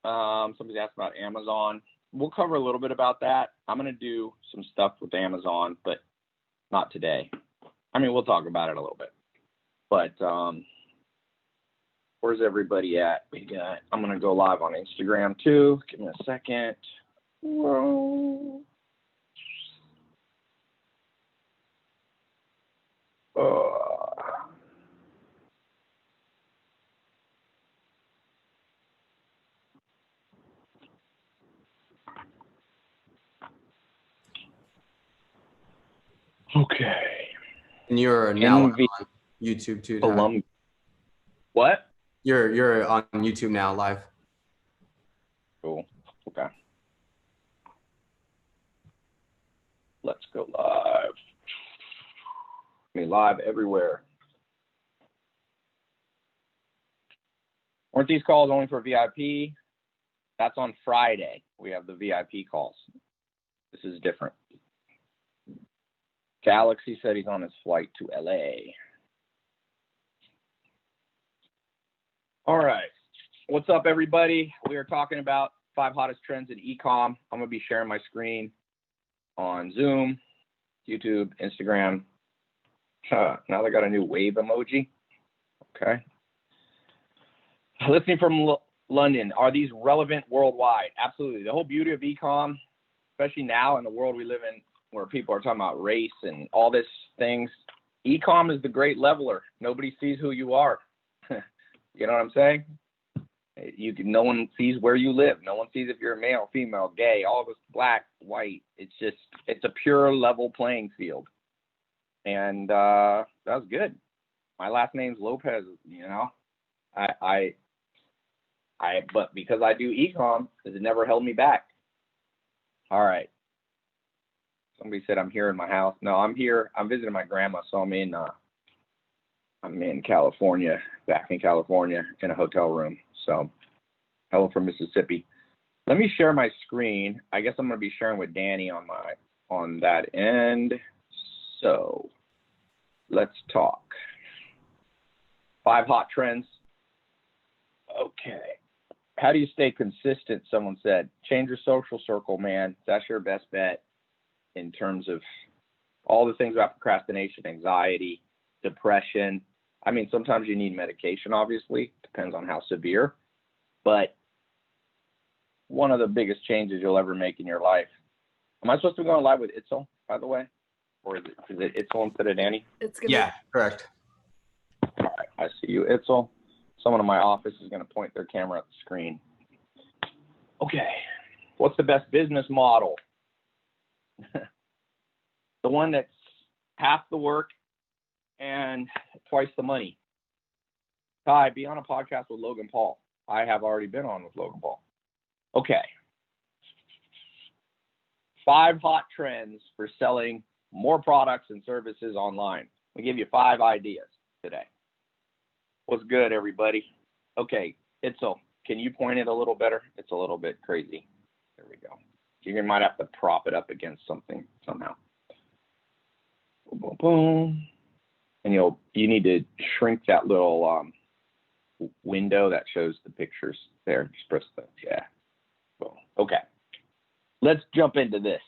Somebody asked about Amazon. We'll cover a little bit about that. I'm going to do some stuff with Amazon, but not today. I mean, we'll talk about it a little bit. But where's everybody at? I'm going to go live on Instagram too. Give me a second. Whoa. Okay. And you're now on YouTube too. What? You're on YouTube now, live. Cool. Okay. Let's go live. I mean, live everywhere. Weren't these calls only for VIP? That's on Friday. We have the VIP calls. This is different. Galaxy said he's on his flight to LA. All right. What's up, everybody? We are talking about 5 hottest trends in e-com. I'm going to be sharing my screen on Zoom, YouTube, Instagram. Now they got a new wave emoji. Okay. Listening from London, are these relevant worldwide? Absolutely. The whole beauty of e-com, especially now in the world we live in, where people are talking about race and all this things, e-com is the great leveler. Nobody sees who you are. You know what I'm saying? No one sees where you live. No one sees if you're a male, female, gay, all of us, black, white. It's a pure level playing field. And that was good. My last name's Lopez, you know. But because I do e-com, it never held me back. All right. Somebody said I'm here in my house. No, I'm here. I'm visiting my grandma, so I'm in California, back in California, in a hotel room. So, hello from Mississippi. Let me share my screen. I guess I'm going to be sharing with Danny on that end. So, let's talk. 5 hot trends. Okay. How do you stay consistent? Someone said, change your social circle, man. That's your best bet in terms of all the things about procrastination, anxiety, depression. I mean, sometimes you need medication, obviously. Depends on how severe. But one of the biggest changes you'll ever make in your life. Am I supposed to be going live with Itzel, by the way? Or is it Itzel instead of Danny? Yeah, correct. All right, I see you, Itzel. Someone in my office is going to point their camera at the screen. Okay. What's the best business model? The one that's half the work and twice the money. Ty, be on a podcast with Logan Paul. I have already been on with Logan Paul. Okay. 5 hot trends for selling more products and services online. We give you 5 ideas today. What's good, everybody? Okay, Itzel, can you point it a little better? It's a little bit crazy. There we go. You might have to prop it up against something somehow. Boom, boom, boom. And you need to shrink that little window that shows the pictures there. Just press the, yeah. Boom. Okay. Let's jump into this.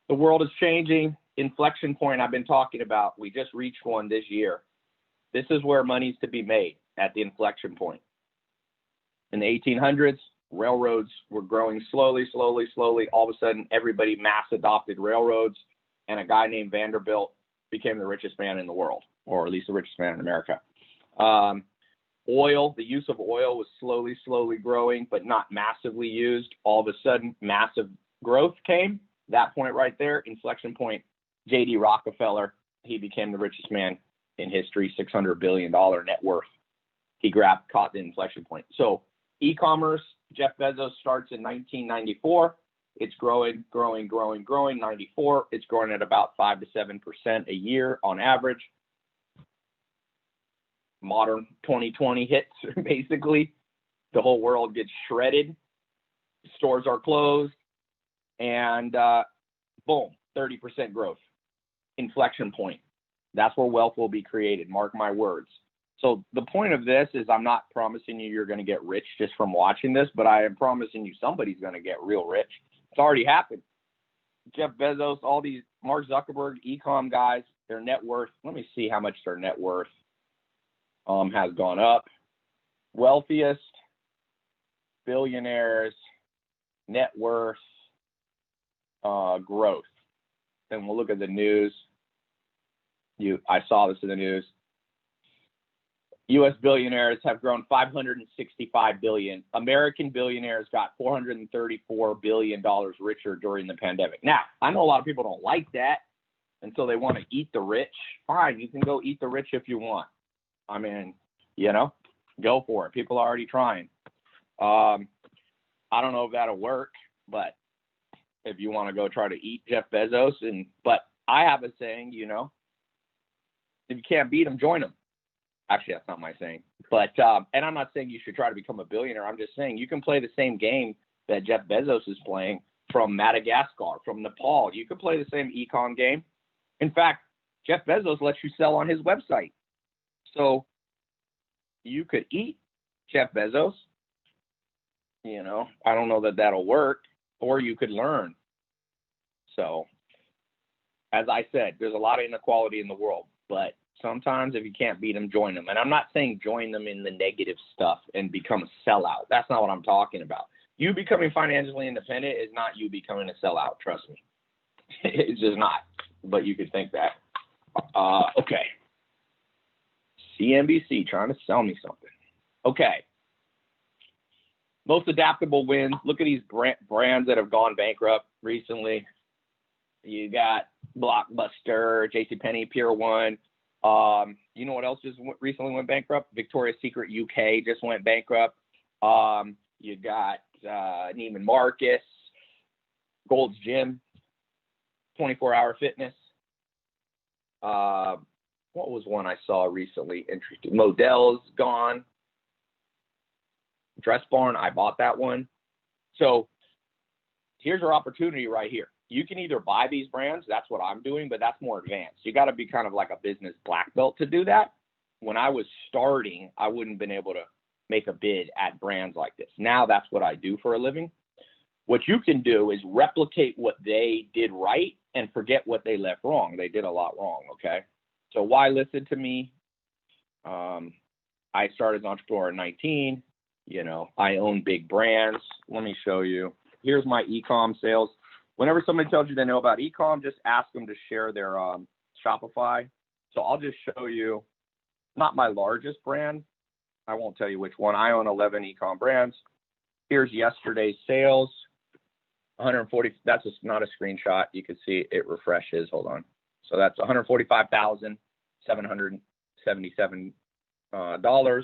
The world is changing. Inflection point I've been talking about. We just reached one this year. This is where money's to be made, at the inflection point. In the 1800s, railroads were growing slowly. All of a sudden, everybody mass adopted railroads, and a guy named Vanderbilt became the richest man in the world, or at least the richest man in America. Oil, the use of oil was slowly growing, but not massively used. All of a sudden, massive growth came. That point right there, inflection point, J.D. Rockefeller, he became the richest man in history, $600 billion net worth. He caught the inflection point. So e-commerce, Jeff Bezos starts in 1994. It's growing. 94, it's growing at about 5 to 7% a year on average. Modern 2020 hits, basically. The whole world gets shredded. Stores are closed. And boom, 30% growth. Inflection point. That's where wealth will be created. Mark my words. So the point of this is I'm not promising you're going to get rich just from watching this, but I am promising you somebody's going to get real rich. It's already happened. Jeff Bezos, all these Mark Zuckerberg, e-com guys, their net worth. Let me see how much their net worth has gone up. Wealthiest billionaires, net worth, growth. Then we'll look at the news. I saw this in the news. U.S. billionaires have grown $565 billion. American billionaires got $434 billion richer during the pandemic. Now, I know a lot of people don't like that, and so they want to eat the rich. Fine, you can go eat the rich if you want. I mean, go for it. People are already trying. I don't know if that'll work, but if you want to go try to eat Jeff Bezos, but I have a saying, if you can't beat him, join him. Actually, that's not my saying, but, and I'm not saying you should try to become a billionaire. I'm just saying you can play the same game that Jeff Bezos is playing from Madagascar, from Nepal. You can play the same econ game. In fact, Jeff Bezos lets you sell on his website. So you could eat Jeff Bezos. I don't know that that'll work, or you could learn. So as I said, there's a lot of inequality in the world, but sometimes if you can't beat them, join them. And I'm not saying join them in the negative stuff and become a sellout. That's not what I'm talking about. You becoming financially independent is not you becoming a sellout. Trust me. It's just not. But you could think that. Okay. CNBC trying to sell me something. Okay. Most adaptable wins. Look at these brands that have gone bankrupt recently. You got Blockbuster, JCPenney, Pier 1. You know what else just recently went bankrupt? Victoria's Secret UK just went bankrupt. You got Neiman Marcus, Gold's Gym, 24-Hour Fitness. What was one I saw recently? Interesting. Modell's gone. Dress Barn, I bought that one. So here's our opportunity right here. You can either buy these brands, that's what I'm doing, but that's more advanced. You got to be kind of like a business black belt to do that. When I was starting, I wouldn't have been able to make a bid at brands like this. Now that's what I do for a living. What you can do is replicate what they did right and forget what they left wrong. They did a lot wrong, okay? So why listen to me? I started as an entrepreneur at 19. I own big brands. Let me show you. Here's my e-com sales. Whenever somebody tells you they know about e-com, just ask them to share their Shopify. So I'll just show you, not my largest brand. I won't tell you which one. I own 11 e-com brands. Here's yesterday's sales. 140. That's not a screenshot. You can see it refreshes. Hold on. So that's $145,777.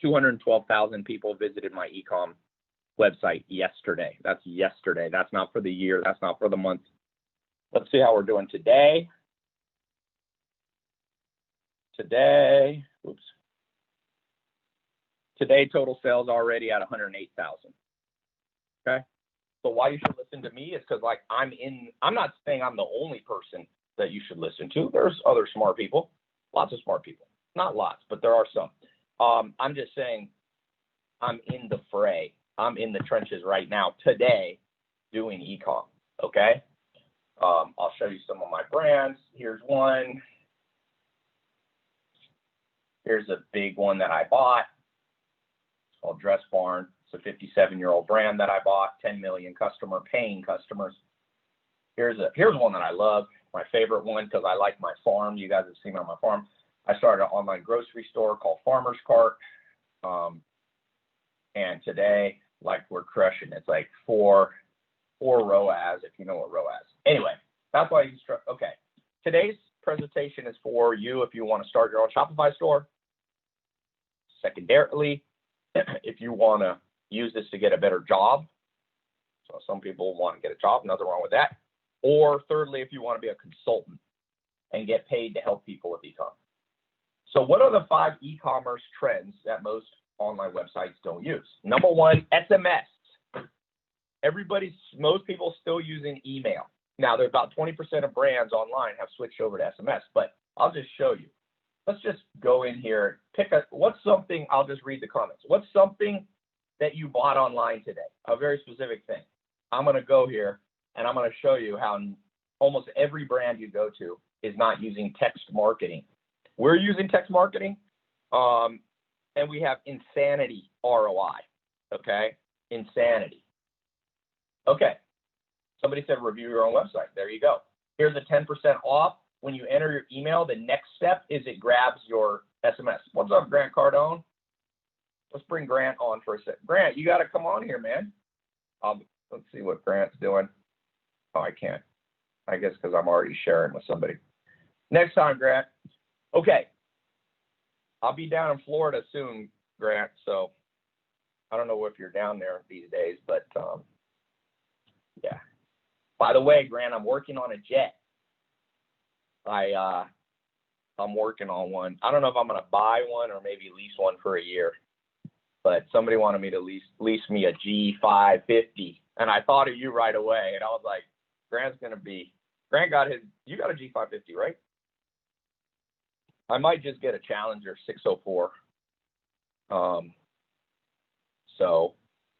212,000 people visited my e-com website yesterday. That's yesterday. That's not for the year. That's not for the month. Let's see how we're doing today. Today, total sales already at 108,000. Okay. So why you should listen to me is because I'm not saying I'm the only person that you should listen to. There's other smart people, lots of smart people, not lots, but there are some. I'm just saying I'm in the fray. I'm in the trenches right now today doing e-com. Okay. I'll show you some of my brands. Here's one. Here's a big one that I bought. It's called Dress Barn. It's a 57-year-old brand that I bought, 10 million paying customers. Here's one that I love, my favorite one, because I like my farm. You guys have seen me on my farm. I started an online grocery store called Farmer's Cart. And today, we're crushing. It's like four ROAS, if you know what ROAS. Anyway, that's why okay. Today's presentation is for you if you want to start your own Shopify store. Secondarily, if you want to use this to get a better job. So some people want to get a job, nothing wrong with that. Or thirdly, if you want to be a consultant and get paid to help people with e-com. So what are the 5 e-commerce trends that most online websites don't use? Number 1, SMS. Most people still using email. Now, there's about 20% of brands online have switched over to SMS, but I'll just show you. let's just go in here. What's something, I'll just read the comments. What's something that you bought online today? A very specific thing. I'm going to go here and I'm going to show you how almost every brand you go to is not using text marketing. We're using text marketing, and we have insanity ROI. Okay, insanity. Okay, somebody said review your own website. There you go. Here's a 10% off. When you enter your email, the next step is it grabs your SMS. What's up, Grant Cardone? Let's bring Grant on for a sec. Grant, you got to come on here, man. Let's see what Grant's doing. Oh, I can't. I guess because I'm already sharing with somebody. Next time, Grant. Okay. I'll be down in Florida soon, Grant, so I don't know if you're down there these days, but yeah. By the way, Grant, I'm working on a jet. I'm working on one. I don't know if I'm going to buy one or maybe lease one for a year, but somebody wanted me to lease me a G550, and I thought of you right away, and I was like, Grant got you got a G550, right? I might just get a Challenger 604. So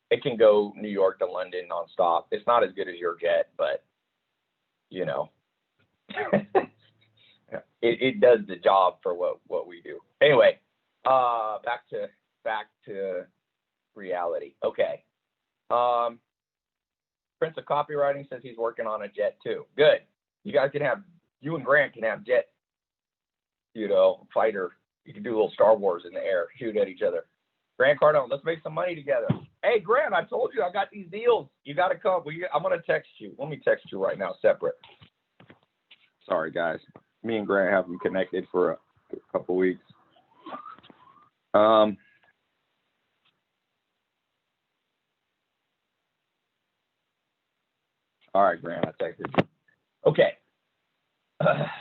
it can go New York to London nonstop. It's not as good as your jet, but you know, it does the job for what we do. Anyway, back to reality. Okay. Prince of Copywriting says he's working on a jet too. Good. You and Grant can have jet, fighter. You can do a little Star Wars in the air, shoot at each other. Grant Cardone, let's make some money together. Hey, Grant, I told you I got these deals. You got to come. I'm going to text you. Let me text you right now, separate. Sorry, guys. Me and Grant haven't connected for a couple weeks. All right, Grant, I texted you. Okay.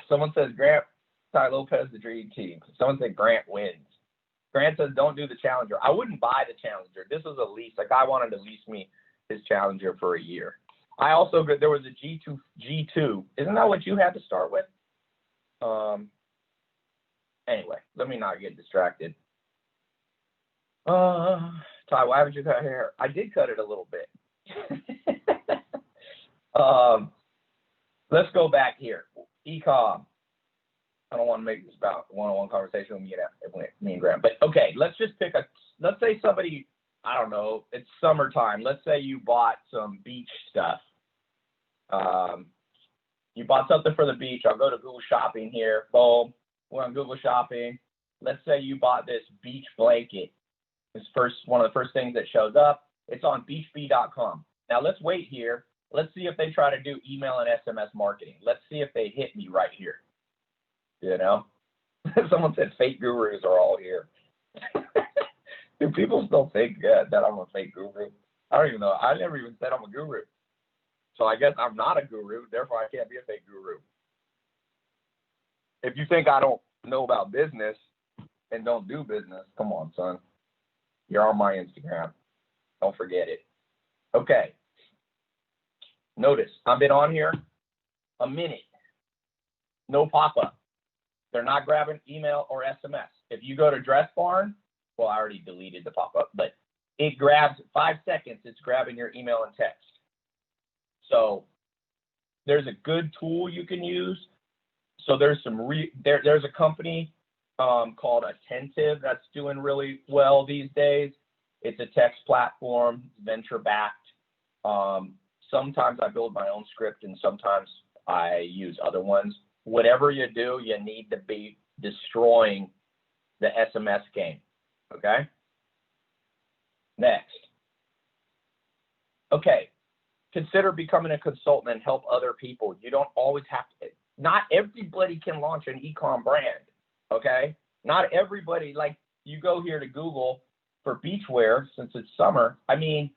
Someone says Grant, Ty Lopez, the dream team. Someone said Grant wins. Grant says don't do the Challenger. I wouldn't buy the Challenger. This was a lease. A guy wanted to lease me his Challenger for a year. There was a G2. Isn't that what you had to start with? Anyway, let me not get distracted. Ty, why haven't you cut hair? I did cut it a little bit. Let's go back here. E-com. I don't want to make this about one-on-one conversation with me and Graham. But okay, let's say somebody, I don't know, it's summertime. Let's say you bought some beach stuff. You bought something for the beach. I'll go to Google Shopping here. Boom. We're on Google Shopping. Let's say you bought this beach blanket. It's one of the first things that shows up. It's on beachbee.com. Now let's wait here. Let's see if they try to do email and SMS marketing. Let's see if they hit me right here. Someone said fake gurus are all here. Do people still think that I'm a fake guru? I don't even know. I never even said I'm a guru. So I guess I'm not a guru, therefore I can't be a fake guru. If you think I don't know about business and don't do business, come on, son. You're on my Instagram. Don't forget it. Okay. Notice, I've been on here a minute. No pop-up. They're not grabbing email or SMS. If you go to Dress Barn, well, I already deleted the pop-up, but it grabs 5 seconds. It's grabbing your email and text. So there's a good tool you can use. So there's there's a company called Attentive that's doing really well these days. It's a text platform, venture-backed. Sometimes I build my own script, and sometimes I use other ones. Whatever you do, you need to be destroying the SMS game, okay? Next. Okay, consider becoming a consultant and help other people. You don't always have to. Not everybody can launch an e-com brand, okay? Not everybody, like you go here to Google for beachwear since it's summer. I mean,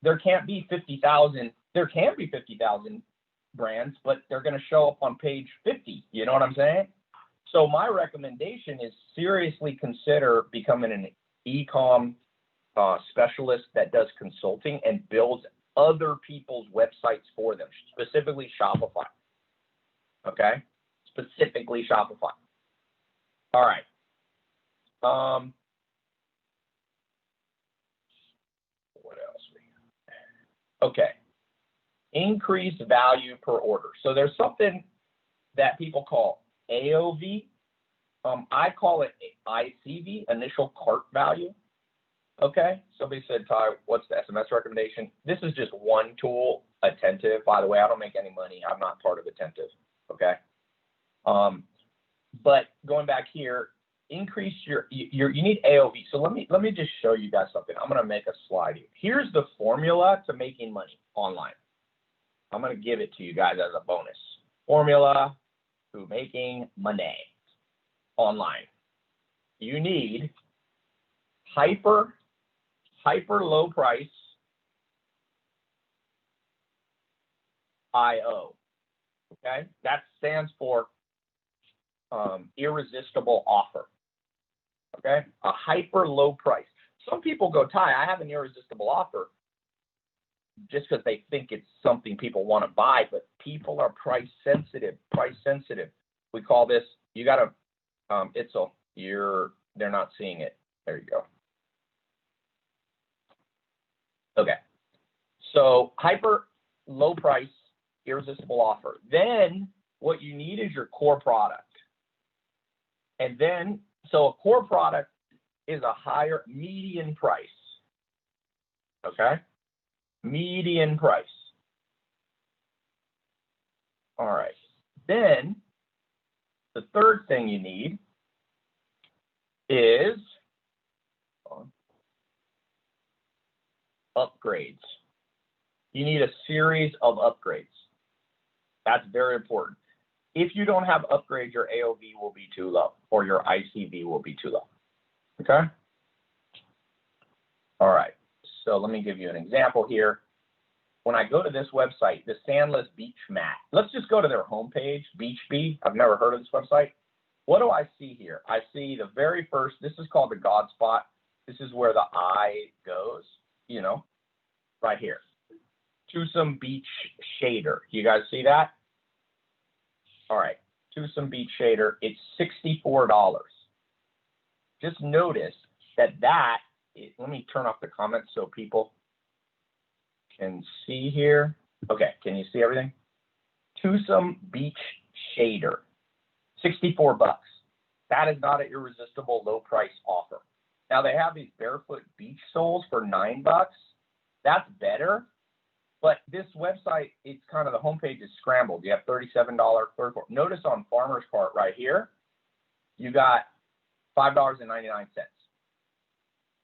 there can't be 50,000. There can be 50,000 brands, but they're going to show up on page 50. You know what I'm saying? So my recommendation is seriously consider becoming an e-com specialist that does consulting and builds other people's websites for them, specifically Shopify. Okay? Specifically Shopify. All right. What else? Okay. Increased value per order. So there's something that people call AOV. I call it ICV, initial cart value. Okay. Somebody said, Ty, what's the SMS recommendation? This is just one tool, Attentive. By the way, I don't make any money. I'm not part of Attentive. Okay. But going back here, increase you need AOV. So let me just show you guys something. I'm going to make a slide here. Here's the formula to making money online. I'm going to give it to you guys as a bonus. Formula to making money online. You need hyper low price IO. Okay, that stands for irresistible offer. Okay, a hyper low price. Some people go, Ty, I have an irresistible offer, just because they think it's something people want to buy, but people are price sensitive. We call this, you got to, they're not seeing it. There you go. Okay. So hyper low price, irresistible offer. Then what you need is your core product. And then, so a core product is a higher median price. Okay. Median price. All right. Then the third thing you need is upgrades. You need a series of upgrades. That's very important. If you don't have upgrades, your AOV will be too low or your ICV will be too low. Okay? All right. So let me give you an example here. When I go to this website, the Sandless Beach Mat, let's just go to their homepage, Beach Bee. I've never heard of this website. What do I see here? I see the very first, this is called the God Spot. This is where the eye goes, you know, right here. Twosome Beach Shader. You guys see that? All right. Twosome Beach Shader. It's $64. Just notice that let me turn off the comments so people can see here. Okay. Can you see everything? Twosome Beach Shader. 64 bucks. That is not an irresistible low price offer. Now they have these barefoot beach soles for $9. That's better. But this website, it's kind of the homepage is scrambled. You have $37, $34. Notice on Farmer's Cart right here, you got $5.99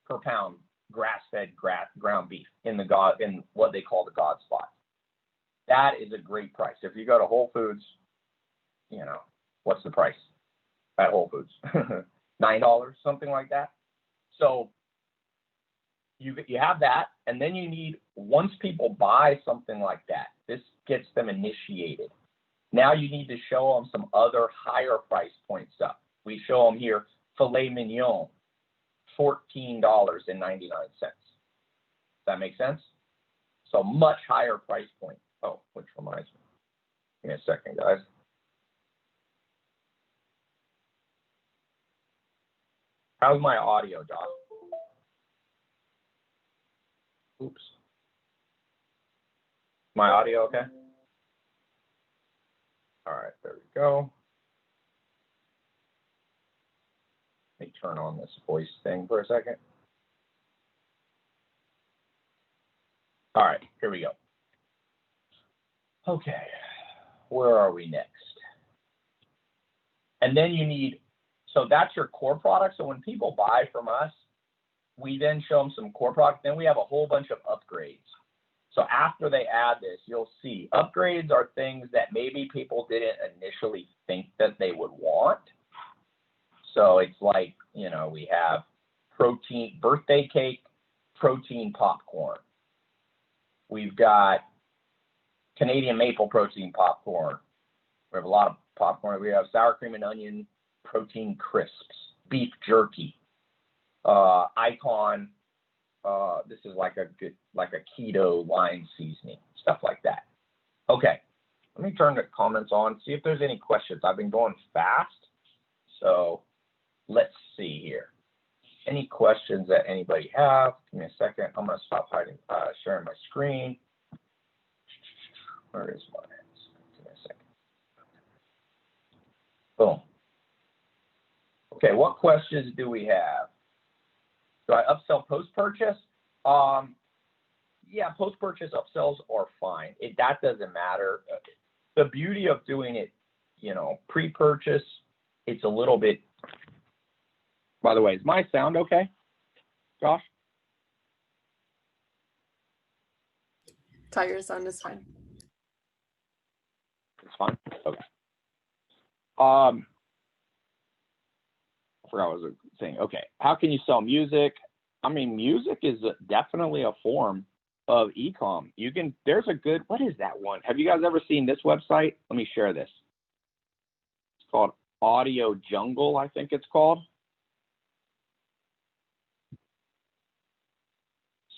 per pound grass-fed ground beef in what they call the God Spot. That is a great price. If you go to Whole Foods, you know, what's the price at Whole Foods? $9, something like that. So you have that, and then you need, once people buy something like that, this gets them initiated. Now you need to show them some other higher price point stuff. We show them here filet mignon, $14.99. Does that make sense? So much higher price point. Oh, which reminds me. Give me a second, guys. How's my audio, Doc? Oops. My audio okay? All right, there we go. Let me turn on this voice thing for a second. All right, here we go. Okay, where are we next? And then you need, so that's your core product. So when people buy from us, we then show them some core product. Then we have a whole bunch of upgrades. So after they add this, you'll see upgrades are things that maybe people didn't initially think that they would want. So it's like, you know, we have protein birthday cake, protein popcorn. We've got Canadian maple protein popcorn. We have a lot of popcorn. We have sour cream and onion protein crisps, beef jerky. Icon, this is like a keto lime seasoning, stuff like that. Okay, let me turn the comments on, see if there's any questions. I've been going fast, so let's see here. Any questions that anybody have? Give me a second. I'm going to stop sharing my screen. Where is mine? Give me a second. Boom. Okay, what questions do we have? Do I upsell post-purchase? Yeah, post-purchase upsells are fine. That doesn't matter. The beauty of doing it, pre-purchase, it's a little bit. By the way, is my sound okay, Josh? Tiger sound is fine. It's fine? Okay. I forgot what I was saying. Okay. How can you sell music? I mean, music is definitely a form of e-com. There's a good, what is that one? Have you guys ever seen this website? Let me share this. It's called Audio Jungle, I think it's called.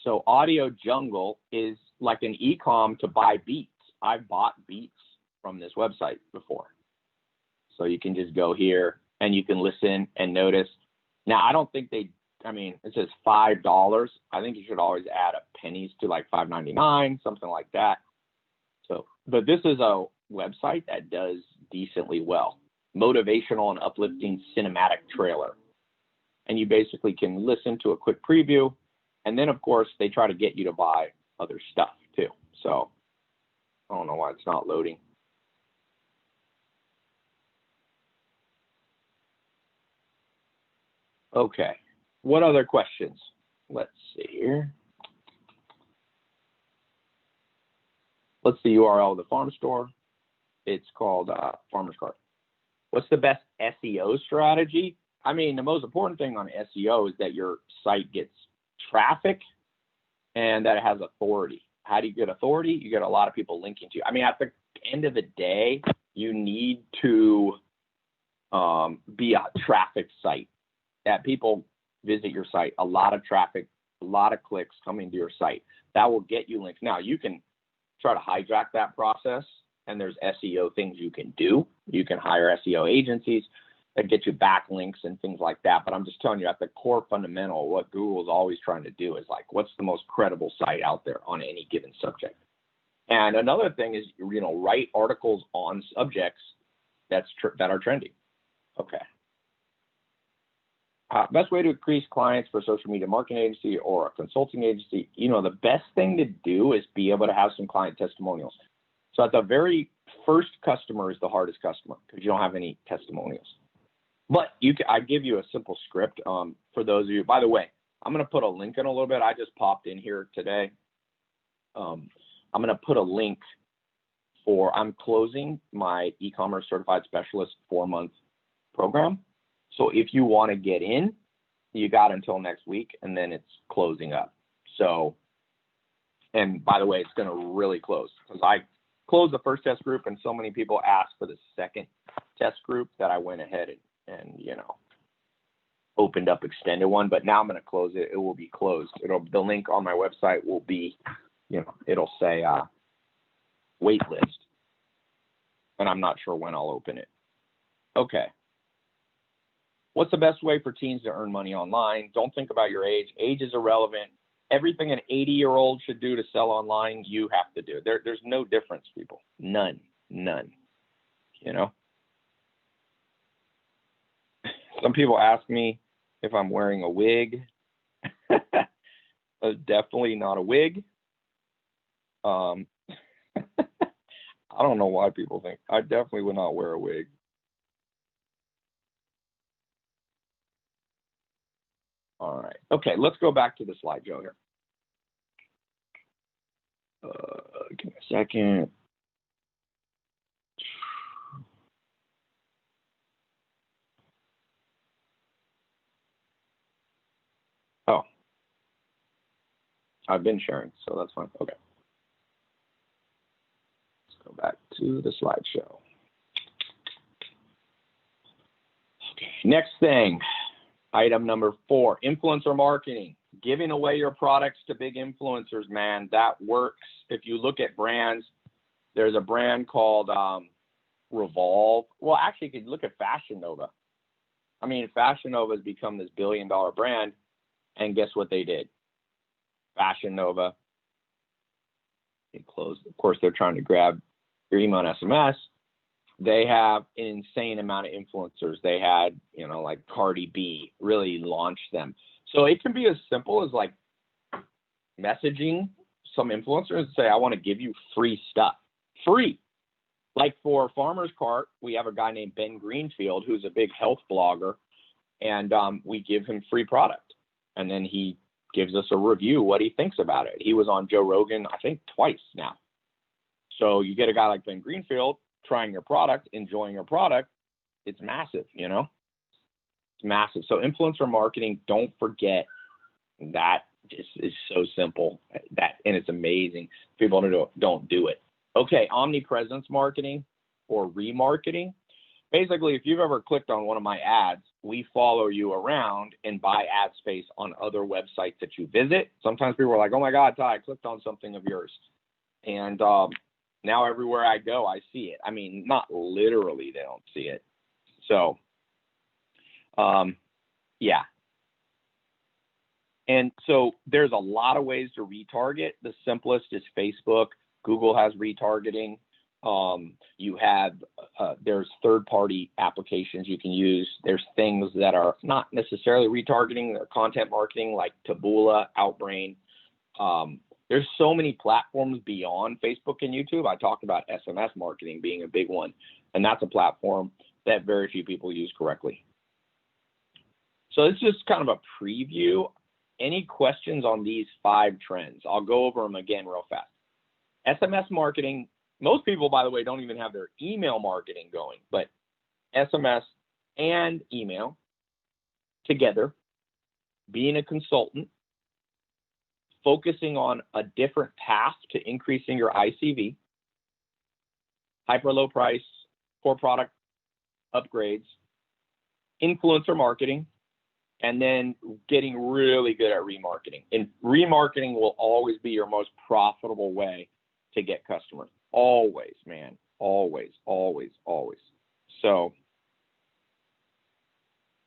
So Audio Jungle is like an e-com to buy beats. I've bought beats from this website before. So you can just go here and you can listen and notice. Now, I don't think it says $5. I think you should always add up pennies to like $5.99, something like that. So, but this is a website that does decently well. Motivational and uplifting cinematic trailer. And you basically can listen to a quick preview. And then, of course, they try to get you to buy other stuff too. So I don't know why it's not loading. Okay. What other questions? Let's see here. What's the URL of the farm store? It's called Farmer's Cart. What's the best SEO strategy? I mean, the most important thing on SEO is that your site gets traffic and that it has authority. How do you get authority? You get a lot of people linking to you. I mean, at the end of the day, you need to be a traffic site that people visit your site, a lot of traffic, a lot of clicks coming to your site. That will get you links. Now, you can try to hijack that process, and there's SEO things you can do. You can hire SEO agencies that get you backlinks and things like that. But I'm just telling you, at the core fundamental, what Google is always trying to do is like, what's the most credible site out there on any given subject? And another thing is, write articles on subjects that are trending. Okay. Best way to increase clients for a social media marketing agency or a consulting agency, the best thing to do is be able to have some client testimonials. So at the very first customer is the hardest customer because you don't have any testimonials. But I give you a simple script for those of you. By the way, I'm going to put a link in a little bit. I just popped in here today. I'm going to put a link I'm closing my e-commerce certified specialist 4-month program. So if you want to get in, you got until next week, and then it's closing up. So, and by the way, it's going to really close because I closed the first test group, and so many people asked for the second test group that I went ahead and opened up extended one. But now I'm going to close it. It will be closed. The link on my website will be, it'll say wait list, and I'm not sure when I'll open it. Okay. What's the best way for teens to earn money online? Don't think about your age. Age is irrelevant. Everything an 80-year-old should do to sell online, you have to do. There's no difference, people. None. Some people ask me if I'm wearing a wig. Definitely not a wig. I don't know why people think. I definitely would not wear a wig. All right. Okay, let's go back to the slideshow here. Give me a second. Oh, I've been sharing, so that's fine. Okay. Let's go back to the slideshow. Okay, next thing. Item number 4, influencer marketing. Giving away your products to big influencers, man, that works. If you look at brands, there's a brand called Revolve. Well, actually, you could look at Fashion Nova. I mean, Fashion Nova has become this billion-dollar brand, and guess what they did? Fashion Nova, they closed. Of course, they're trying to grab your email and SMS. They have an insane amount of influencers. They had, you know, like Cardi B really launched them. So it can be as simple as like messaging some influencers and say, I want to give you free stuff. Free. Like for Farmer's Cart, we have a guy named Ben Greenfield who's a big health blogger, and we give him free product. And then he gives us a review, what he thinks about it. He was on Joe Rogan, I think, twice now. So you get a guy like Ben Greenfield trying your product, enjoying your product. It's massive, you know? It's massive. So influencer marketing, don't forget that just is so simple. And it's amazing. People don't do it. Okay, omnipresence marketing or remarketing. Basically, if you've ever clicked on one of my ads, we follow you around and buy ad space on other websites that you visit. Sometimes people are like, oh my God, Ty, I clicked on something of yours. And now everywhere I go, I see it. I mean, not literally, they don't see it. So, yeah. And so there's a lot of ways to retarget. The simplest is Facebook. Google has retargeting. You have, there's third-party applications you can use. There's things that are not necessarily retargeting, they're content marketing like Taboola, Outbrain. There's so many platforms beyond Facebook and YouTube. I talked about SMS marketing being a big one, and that's a platform that very few people use correctly. So this is just kind of a preview. Any questions on these 5 trends? I'll go over them again real fast. SMS marketing, most people, by the way, don't even have their email marketing going, but SMS and email together, being a consultant, focusing on a different path to increasing your ICV, hyper low price, core product upgrades, influencer marketing, and then getting really good at remarketing. And remarketing will always be your most profitable way to get customers. Always, man. Always, always, always. So,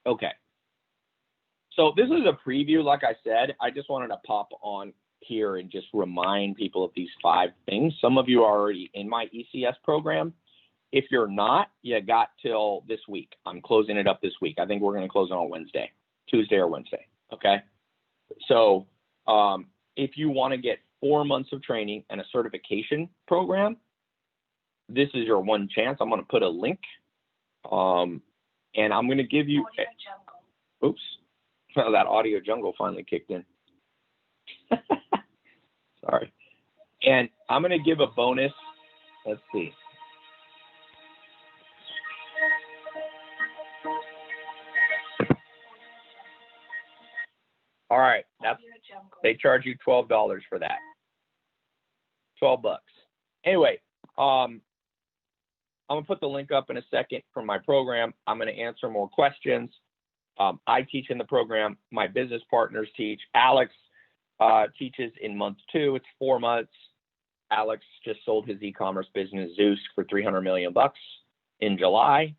okay. So this is a preview, like I said. I just wanted to pop on here and just remind people of these 5 things. Some of you are already in my ECS program. If you're not, you got till this week. I'm closing it up this week. I think we're going to close it on Wednesday, Tuesday or Wednesday, okay? So if you want to get 4 months of training and a certification program, this is your one chance. I'm going to put a link, and I'm going to give you, oops, well, that audio jungle finally kicked in. Sorry. And I'm going to give a bonus. Let's see. All right. They charge you $12 for that. $12. Anyway, I'm going to put the link up in a second from my program. I'm going to answer more questions. I teach in the program. My business partners teach. Alex teaches in month 2. It's 4 months. Alex just sold his e-commerce business, Zeus, for $300 million in July,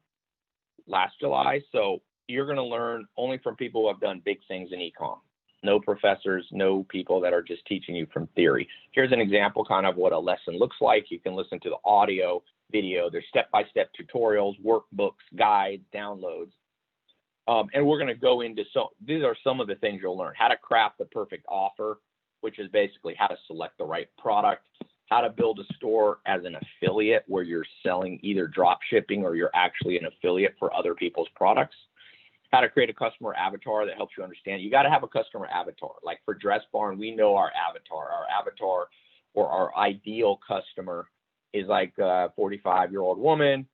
last July. So you're going to learn only from people who have done big things in e-com. No professors, no people that are just teaching you from theory. Here's an example kind of what a lesson looks like. You can listen to the audio, video. There's step-by-step tutorials, workbooks, guides, downloads. And we're going to go into, so these are some of the things you'll learn. How to craft the perfect offer, which is basically how to select the right product, how to build a store as an affiliate where you're selling either drop shipping or you're actually an affiliate for other people's products, how to create a customer avatar that helps you understand. You got to have a customer avatar. Like for Dress Barn, we know our avatar. Our avatar or our ideal customer is like a 45-year-old woman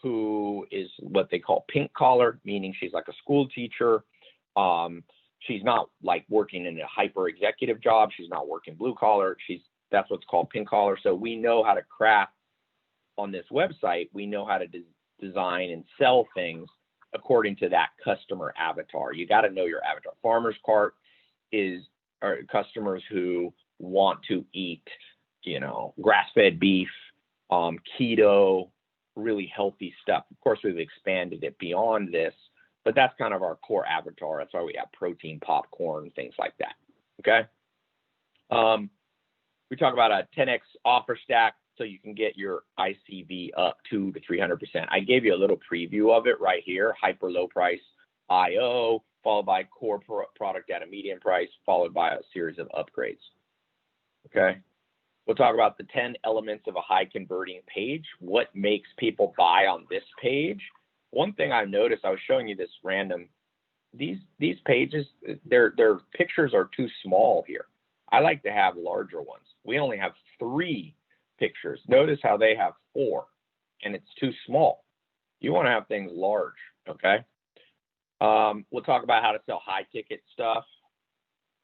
who is what they call pink collar, meaning she's like a school teacher. She's not like working in a hyper executive job. She's not working blue collar. That's what's called pink collar. So we know how to craft on this website. We know how to design and sell things according to that customer avatar. You got to know your avatar. Farmer's Cart are customers who want to eat, grass-fed beef, keto, really healthy stuff. Of course, we've expanded it beyond this, but that's kind of our core avatar. That's why we have protein, popcorn, things like that. Okay. We talk about a 10x offer stack so you can get your ICV up 200 to 300%. I gave you a little preview of it right here. Hyper low price IO, followed by core product at a medium price, followed by a series of upgrades. Okay. We'll talk about the 10 elements of a high converting page. What makes people buy on this page? One thing I've noticed, I was showing you this random, these pages, their pictures are too small here. I like to have larger ones. We only have 3 pictures. Notice how they have 4, and it's too small. You want to have things large, okay? We'll talk about how to sell high ticket stuff,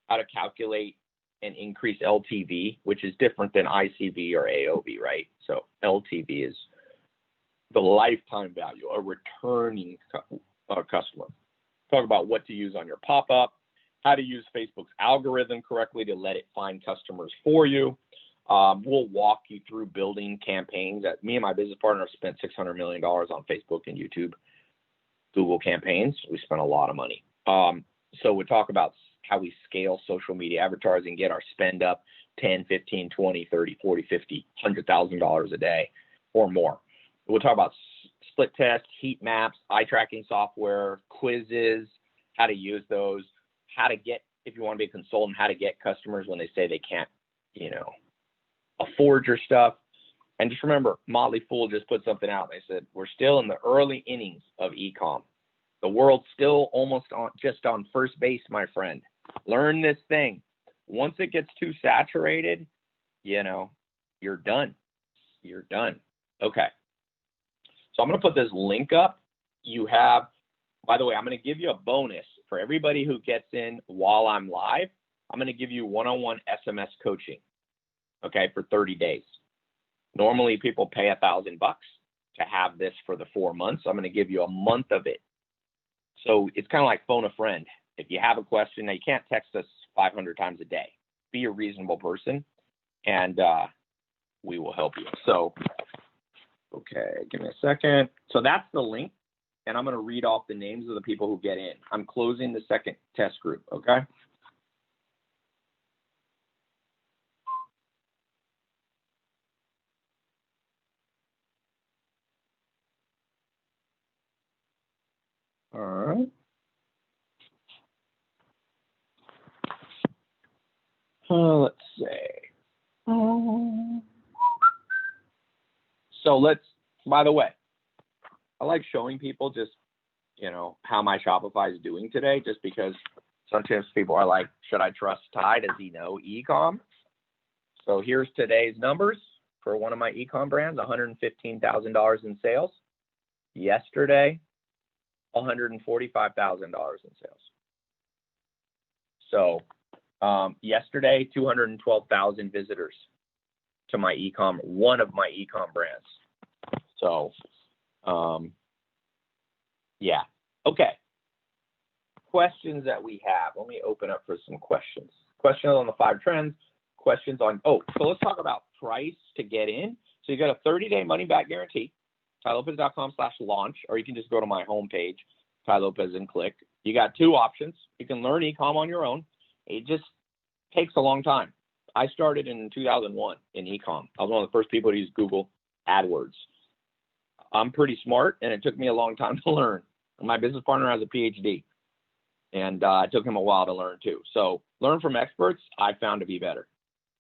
how to calculate and increase LTV, which is different than ICV or AOV, right? So LTV is the lifetime value, a returning customer. Talk about what to use on your pop-up, how to use Facebook's algorithm correctly to let it find customers for you. We'll walk you through building campaigns. That me and my business partner spent $600 million on Facebook and YouTube, Google campaigns. We spent a lot of money. So we'll talk about how we scale social media advertising, get our spend up 10, 15, 20, 30, 40, 50, $100,000 a day or more. We'll talk about split test, heat maps, eye tracking software, quizzes, how to use those, how to get, if you want to be a consultant, how to get customers when they say they can't, afford your stuff. And just remember, Motley Fool just put something out. They said, we're still in the early innings of e-com. The world's still almost just on first base, my friend. Learn this thing. Once it gets too saturated, you're done. You're done. Okay. So I'm going to put this link up. By the way, I'm going to give you a bonus for everybody who gets in while I'm live. I'm going to give you one-on-one SMS coaching, okay, for 30 days. Normally people pay $1,000 to have this for the 4 months. I'm going to give you a month of it. So it's kind of like phone a friend. If you have a question, now you can't text us 500 times a day. Be a reasonable person, and we will help you. So, okay, give me a second. So that's the link, and I'm going to read off the names of the people who get in. I'm closing the second test group, okay? All right. Let's see. So by the way, I like showing people just, how my Shopify is doing today, just because sometimes people are like, should I trust Ty? Does he know e-com? So here's today's numbers for one of my e-com brands, $115,000 in sales. Yesterday, $145,000 in sales. So yesterday, 212,000 visitors to my e-com, one of my e-com brands. So, yeah. Okay. Questions that we have. Let me open up for some questions. Questions on the 5 trends. Questions on, so let's talk about price to get in. So you got a 30-day money-back guarantee, tylopez.com/launch, or you can just go to my homepage, Ty Lopez, and click. You got 2 options. You can learn e-com on your own. It just takes a long time. I started in 2001 in e-com. I was one of the first people to use Google AdWords. I'm pretty smart, and it took me a long time to learn. My business partner has a PhD, and it took him a while to learn too. So learn from experts, I found to be better.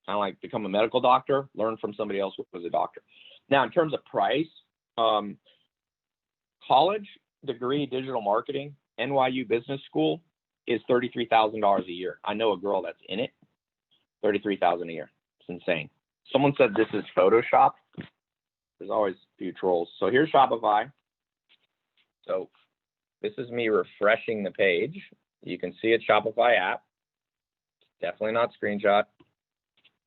Kind of like become a medical doctor, learn from somebody else who was a doctor. Now, in terms of price, college degree, digital marketing, NYU Business School is $33,000 a year. I know a girl that's in it, $33,000 a year. It's insane. Someone said this is Photoshop. There's always a few trolls. So here's Shopify. So this is me refreshing the page. You can see it, Shopify app. Definitely not screenshot,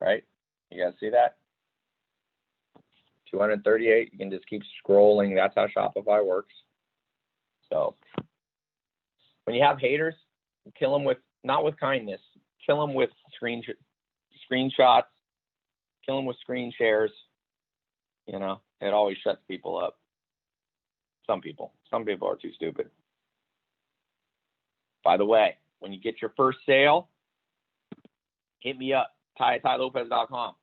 right? You guys see that? 238. You can just keep scrolling. That's how Shopify works. So when you have haters, kill them with, not with kindness, kill them with screenshots, kill them with screen shares. It always shuts people up. Some people are too stupid. By the way, when you get your first sale, hit me up, ty@lopez.com.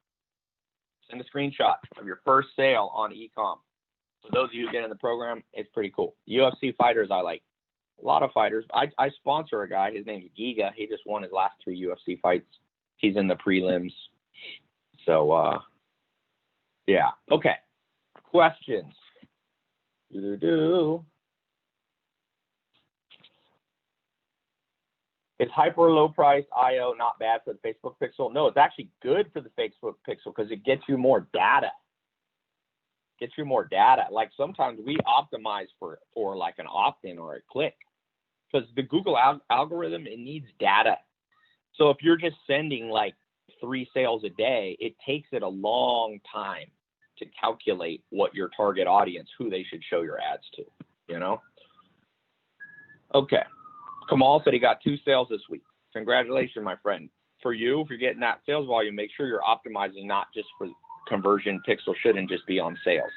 Send a screenshot of your first sale on e-com. For those of you who get in the program, it's pretty cool. UFC fighters I like. A lot of fighters. I sponsor a guy. His name's Giga. He just won his last 3 UFC fights. He's in the prelims. So, yeah. Okay. Questions. Is hyper low price IO not bad for the Facebook pixel? No, it's actually good for the Facebook pixel because it gets you more data. Like sometimes we optimize for like an opt-in or a click because the Google algorithm, it needs data. So if you're just sending like 3 sales a day, it takes it a long time to calculate what your target audience, who they should show your ads to, you know? Okay. Kamal said he got 2 sales this week. Congratulations, my friend. For you, if you're getting that sales volume, make sure you're optimizing not just for conversion. Pixel shouldn't just be on sales.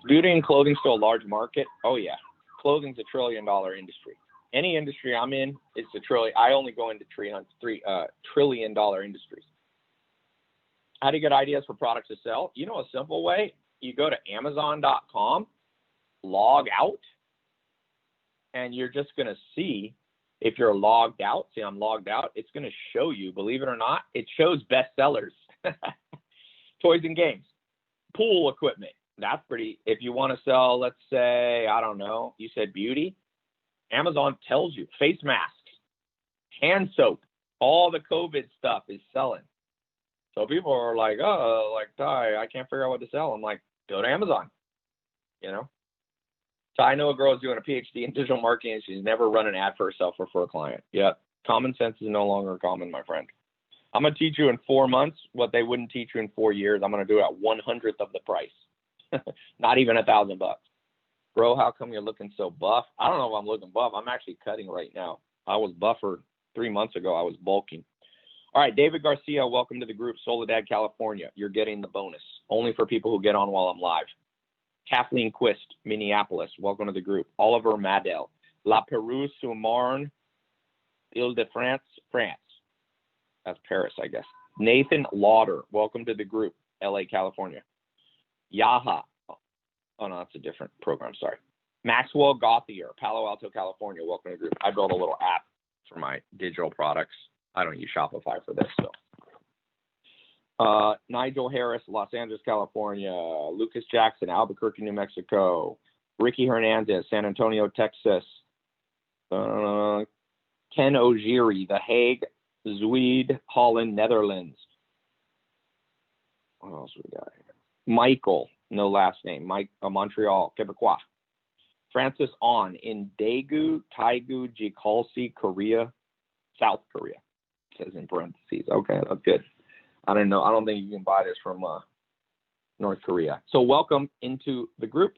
Beauty and clothing still a large market? Oh, yeah. Clothing's $1 trillion industry. Any industry I'm in, it's $1 trillion. I only go into $3 trillion industries. How do you get ideas for products to sell? You know, a simple way, you go to Amazon.com, log out, and you're just going to see if you're logged out. See, I'm logged out. It's going to show you, believe it or not, it shows bestsellers, toys and games, pool equipment. That's pretty, if you want to sell, let's say, I don't know, you said beauty, Amazon tells you face masks, hand soap, all the COVID stuff is selling. So people are like, oh, like, Ty, I can't figure out what to sell. I'm like, go to Amazon, you know? So I know a girl is doing a PhD in digital marketing and she's never run an ad for herself or for a client. Yeah, common sense is no longer common, my friend. I'm going to teach you in 4 months what they wouldn't teach you in 4 years. I'm going to do it at 1/100th of the price. Not even $1,000 bucks. Bro, how come you're looking so buff? I don't know if I'm looking buff. I'm actually cutting right now. I was buffer 3 months ago. I was bulking. All right, David Garcia, welcome to the group. Soledad, California. You're getting the bonus. Only for people who get on while I'm live. Kathleen Quist, Minneapolis. Welcome to the group. Oliver Madel. La Perouse sur Marne, Ile-de-France, France. That's Paris, I guess. Nathan Lauder. Welcome to the group. LA, California. Yaha. Oh, no, that's a different program. Sorry. Maxwell Gauthier, Palo Alto, California. Welcome to the group. I built a little app for my digital products. I don't use Shopify for this, so. Nigel Harris, Los Angeles, California. Lucas Jackson, Albuquerque, New Mexico. Ricky Hernandez, San Antonio, Texas. Ken Ojiri, The Hague, Zwede, Holland, Netherlands. What else we got here? Michael, no last name. Montreal, Quebecois. Francis On in Daegu, Taegu, Jikalsi, Korea, South Korea. It says in parentheses. Okay, that's good. I don't know. I don't think you can buy this from North Korea. So welcome into the group.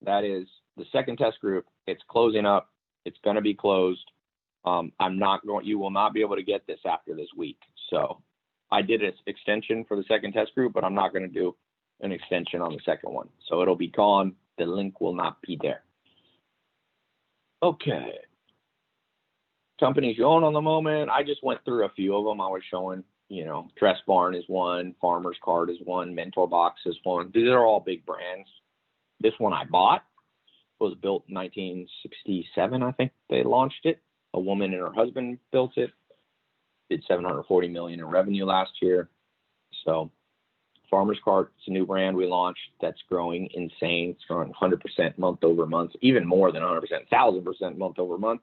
That is the second test group. It's closing up. It's going to be closed. You will not be able to get this after this week. So I did an extension for the second test group, but I'm not going to do an extension on the second one. So it'll be gone. The link will not be there. Okay. Companies you own on the moment. I just went through a few of them. I was showing, you know, Dress Barn is one, Farmer's Cart is one, Mentor Box is one. These are all big brands. This one I bought was built in 1967, I think they launched it. A woman and her husband built it. Did $740 million in revenue last year. So Farmer's Cart, it's a new brand we launched that's growing insane. It's growing 100% month over month, even more than 100%, 1,000% month over month.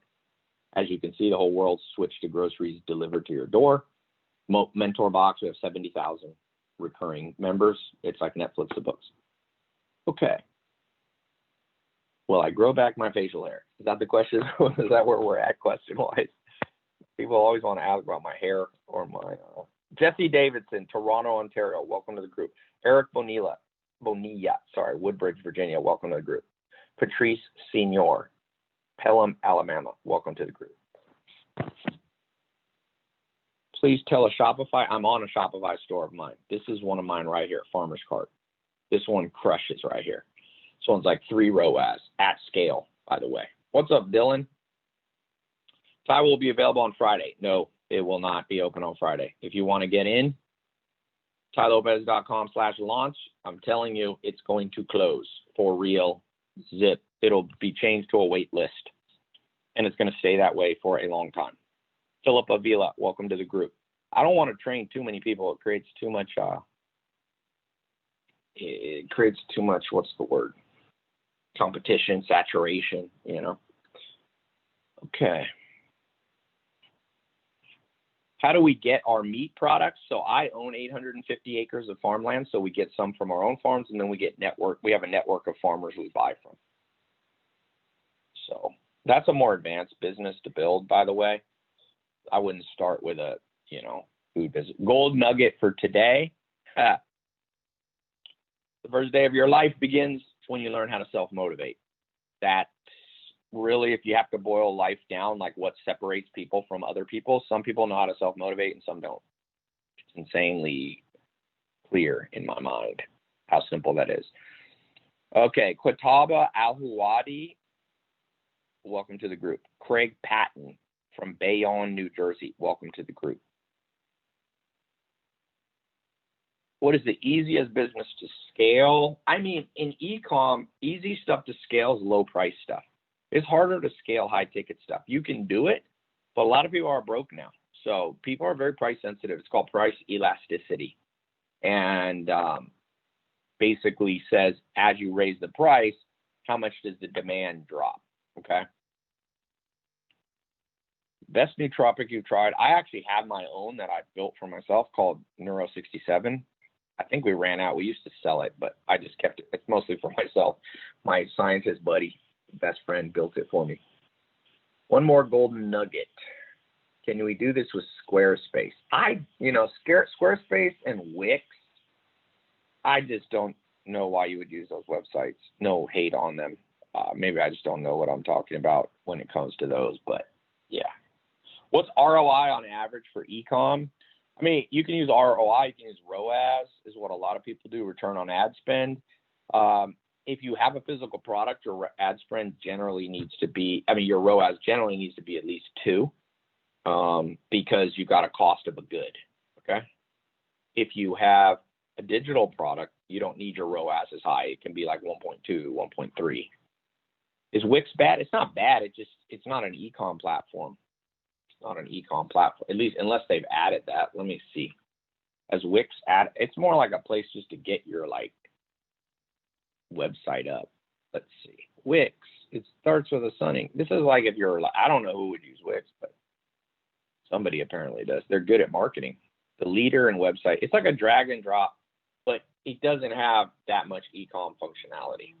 As you can see, the whole world switched to groceries delivered to your door. Mentor Box, we have 70,000 recurring members. It's like Netflix of books. Okay. Will I grow back my facial hair? Is that the question? Is that where we're at question-wise? People always want to ask about my hair or my... Jesse Davidson, Toronto, Ontario. Welcome to the group. Eric Bonilla, Woodbridge, Virginia. Welcome to the group. Patrice Senior, Pelham, Alabama. Welcome to the group. Please tell a Shopify. I'm on a Shopify store of mine. This is one of mine right here, Farmer's Cart. This one crushes right here. This one's like 3 ROAS at scale, by the way. What's up, Dylan? Ty will be available on Friday. No, it will not be open on Friday. If you want to get in, tylopez.com/launch. I'm telling you, it's going to close for real. Zip. It'll be changed to a wait list, and it's going to stay that way for a long time. Philip Avila, welcome to the group. I don't want to train too many people. It creates too much. What's the word? Competition, saturation. You know. Okay. How do we get our meat products? So I own 850 acres of farmland, so we get some from our own farms, and then we have a network of farmers we buy from. So that's a more advanced business to build, by the way. I wouldn't start with a, food business. Gold nugget for today. The first day of your life begins when you learn how to self-motivate. That's really, if you have to boil life down, like what separates people from other people. Some people know how to self-motivate and some don't. It's insanely clear in my mind how simple that is. Okay, Quataba Al-Huwadi, welcome to the group. Craig Patton from Bayonne, New Jersey, welcome to the group. What is the easiest business to scale? I mean, in e-com, easy stuff to scale is low price stuff. It's harder to scale high ticket stuff. You can do it, but a lot of people are broke now. So people are very price sensitive. It's called price elasticity. And basically says, as you raise the price, how much does the demand drop? Okay. Best nootropic you've tried. I actually have my own that I built for myself called Neuro 67. I think we ran out. We used to sell it, but I just kept it. It's mostly for myself. My scientist buddy, best friend, built it for me. One more golden nugget. Can we do this with Squarespace? Squarespace and Wix, I just don't know why you would use those websites. No hate on them. Maybe I just don't know what I'm talking about when it comes to those, but yeah. What's ROI on average for e-com? I mean, you can use ROI, you can use ROAS, is what a lot of people do, return on ad spend. If you have a physical product, your ad spend generally needs to be, your ROAS generally needs to be at least 2, because you got a cost of a good, okay? If you have a digital product, you don't need your ROAS as high. It can be like 1.2, 1.3. Is Wix bad? It's not bad. It's not an e-com platform. It's not an e-com platform, at least unless they've added that. Let me see. As Wix it's more like a place just to get your website up. Let's see. Wix. It starts with a sunning. This is like if you're, I don't know who would use Wix, but somebody apparently does. They're good at marketing. The leader in website. It's like a drag and drop, but it doesn't have that much e-com functionality.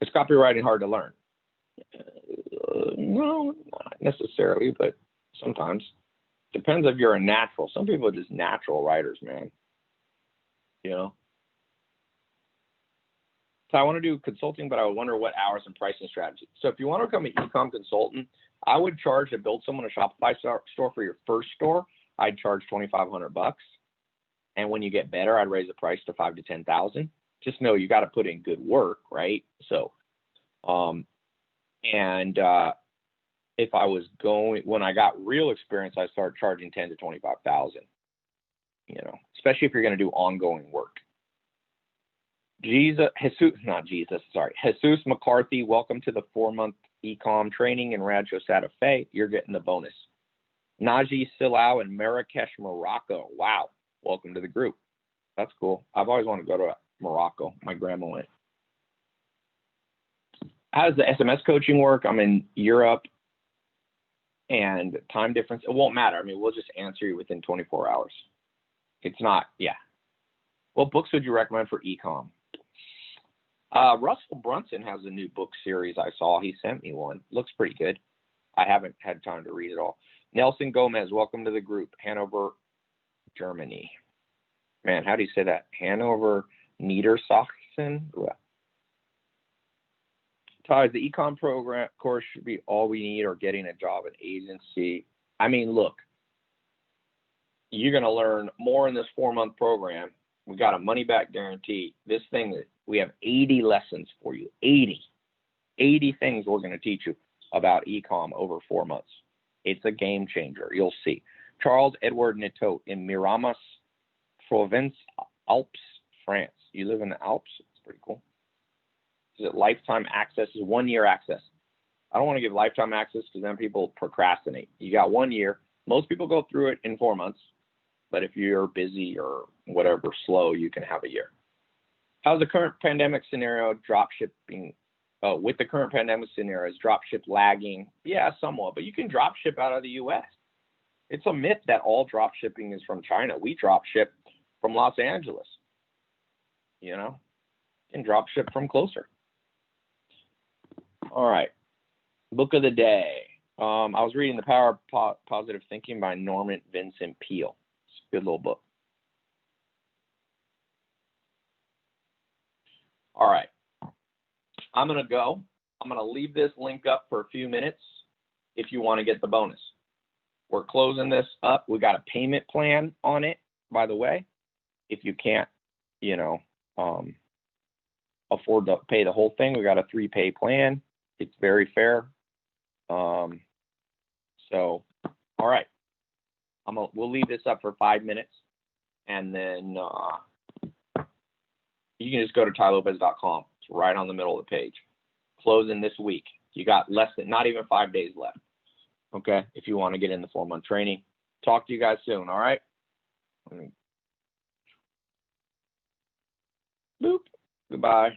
Is copywriting hard to learn? No, not necessarily, but sometimes. Depends if you're a natural. Some people are just natural writers, man. So I want to do consulting, but I wonder what hours and pricing strategy. So if you want to become an e-com consultant, I would charge to build someone a Shopify store for your first store. I'd charge $2,500. And when you get better, I'd raise the price to $5,000 to $10,000. Just know you got to put in good work, right? So, if I was when I got real experience, I started charging $10,000 to $25,000. Especially if you're going to do ongoing work. Jesus McCarthy, welcome to the 4-month e-com training in Rancho Santa Fe. You're getting the bonus. Naji Silao in Marrakesh, Morocco. Wow. Welcome to the group. That's cool. I've always wanted to go to Morocco. My grandma went. How does the SMS coaching work? I'm in Europe and time difference. It won't matter. We'll just answer you within 24 hours. It's not, yeah. What books would you recommend for e-com? Russell Brunson has a new book series I saw. He sent me one. Looks pretty good. I haven't had time to read it all. Nelson Gomez, welcome to the group. Hanover, Germany. Man, how do you say that? Hanover Niedersachsen? Ty, the econ program course should be all we need, or getting a job at agency. Look, you're going to learn more in this 4-month program. We got a money back guarantee. This thing, we have 80 lessons for you, 80. 80 things we're going to teach you about e-com over 4 months. It's a game changer. You'll see. Charles Edward Netot in Miramas, Provence, Alps, France. You live in the Alps? It's pretty cool. Is it lifetime access? Is 1 year access. I don't want to give lifetime access because then people procrastinate. You got 1 year. Most people go through it in 4 months. But if you're busy or whatever, slow, you can have a year. How's the current pandemic scenario drop shipping? With the current pandemic scenario, is drop ship lagging? Yeah, somewhat. But you can drop ship out of the U.S. It's a myth that all drop shipping is from China. We drop ship from Los Angeles. You know, and drop ship from closer. All right. Book of the day. I was reading The Power of Positive Thinking by Norman Vincent Peale. It's a good little book. All right. I'm going to go. I'm going to leave this link up for a few minutes if you want to get the bonus. We're closing this up. We got a payment plan on it, by the way. If you can't, afford to pay the whole thing, we got a 3-pay plan. It's very fair. So, all right. We'll leave this up for 5 minutes, and then you can just go to tylopez.com. It's right on the middle of the page. Closing this week. You got not even 5 days left. Okay, if you want to get in the 4-month training. Talk to you guys soon, all right? Boop. Goodbye.